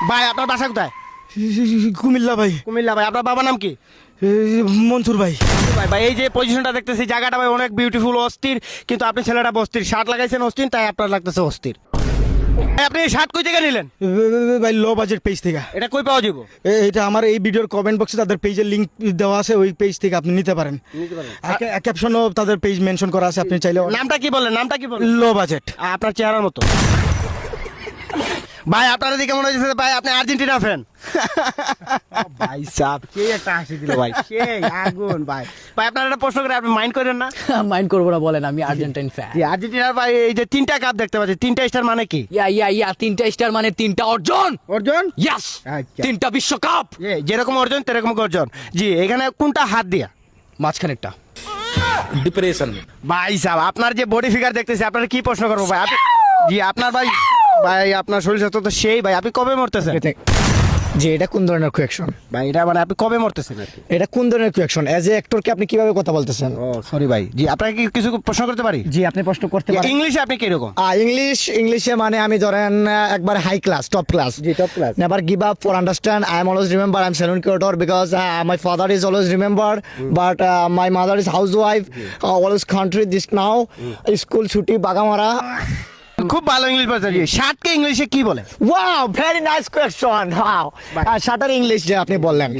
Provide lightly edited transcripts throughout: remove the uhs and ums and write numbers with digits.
ভাই আপনার বাসা কোথায়? কুমিল্লা ভাই। কুমিল্লা। ভাই আপনার বাবার নাম কি? মনসুর ভাই। ভাই ভাই এই যে পজিশনটা দেখতেছি জায়গাটা ভাই অনেক বিউটিফুল, অস্থির, কিন্তু আপনি ছেলেটা অস্থির, শার্ট লাগাইছেন অস্থির, তাই আপনার লাগতেছে অস্থির। ভাই, আপনি এই শার্ট কই থেকে নিলেন? ভাই লো বাজেট পেজ থেকে। এটা কই পাওয়া যাবো? এটা আমার এই ভিডিওর কমেন্ট বক্সে তাদের পেজের লিংক দেওয়া আছে, ওই পেজ থেকে আপনি নিতে পারেন। ক্যাপশনও তাদের পেজ মেনশন করা আছে, আপনি চাইলে। নামটা কি বললেন? নামটা কি বললেন? Low budget. আপনার চেহারার মতো। ভাই আপনার দিকে মনে হচ্ছে ভাই আপনি আর্জেন্টিনা ফ্যান। ভাই সাহেব কে একটা হাসি দিল ভাই, সেই আগুন ভাই। ভাই আপনার একটা প্রশ্ন করে, আপনি মাইন্ড করেন না? মাইন্ড করবো না, বলেন। আমি আর্জেন্টাইন ফ্যান। জি আর্জেন্টিনার ভাই এই যে 3টা কাপ দেখতে পাচ্ছি, 3টা স্টার মানে কি? ইয়া 3টা স্টার মানে 3টা অর্জন। অর্জন? ইয়েস, আচ্ছা। 3টা বিশ্বকাপ। যেরকম অর্জন তেরকম গর্জন। জি এখানে কোনটা হাত দিয়া? মাঝখানেরটা। ডিপ্রেশন। ভাই সাহেব আপনার যে বডি ফিগার দেখতেছি, আপনার কি প্রশ্ন করবো ভাই? জি আপনার ভাই আপনার শরীর স্বাস্থ্য তো সেই। ভাই আপনি কবে মরতেছেন? যে এটা কোন ধরনের কোয়েকশন? ভাই এটা মানে আপনি কবে মরতেছেন আর কি? এটা কোন ধরনের কোয়েকশন? এজ এ অ্যাক্টরকে আপনি কিভাবে কথা বলতেছেন? ও সরি ভাই। জি আপনাকে কি কিছু প্রশ্ন করতে পারি? জি আপনি প্রশ্ন করতে পারেন। ইংলিশে আপনি কিরকম? ইংলিশে মানে আমি ধরেন একবার হাই ক্লাস, টপ ক্লাস। জি top class. Never give up, for understand, I am always remember, I am salon curator because my father is always remember, but my mother is house wife, always country this now, school ছুটি বাগামারা। খুব ভালো English বলতে। শার্টকে ইংলিশে কি বলে? Wow, very nice question. Wow, shutter English যে আপনি বললেন,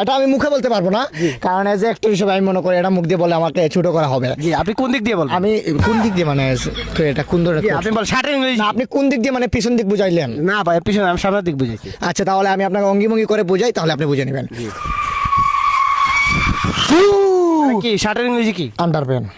এটা আমি মুখে বলতে পারবো না, কারণ এজ এ অ্যাক্টর হিসেবে আমি মনে করি এটা মুখ দিয়ে বলে আমাকে ছোট করা হবে। জি আপনি কোন দিক দিয়ে বলবেন? আমি কোন দিক দিয়ে মানে এটা কোন ধরনের জি, আপনি বল শার্টের ইংলিশ। না, আপনি কোন দিক দিয়ে মানে পিছন দিক বুঝাইলেন? না ভাই পিছনে, আমি সামনের দিক বুঝেছি। আচ্ছা তাহলে আমি আপনাকে অঙ্গিভঙ্গি করে বুঝাই, তাহলে আপনি বুঝে নেবেন। কি শার্টের ইংলিশে কি? আন্ডারপ্যান্ট।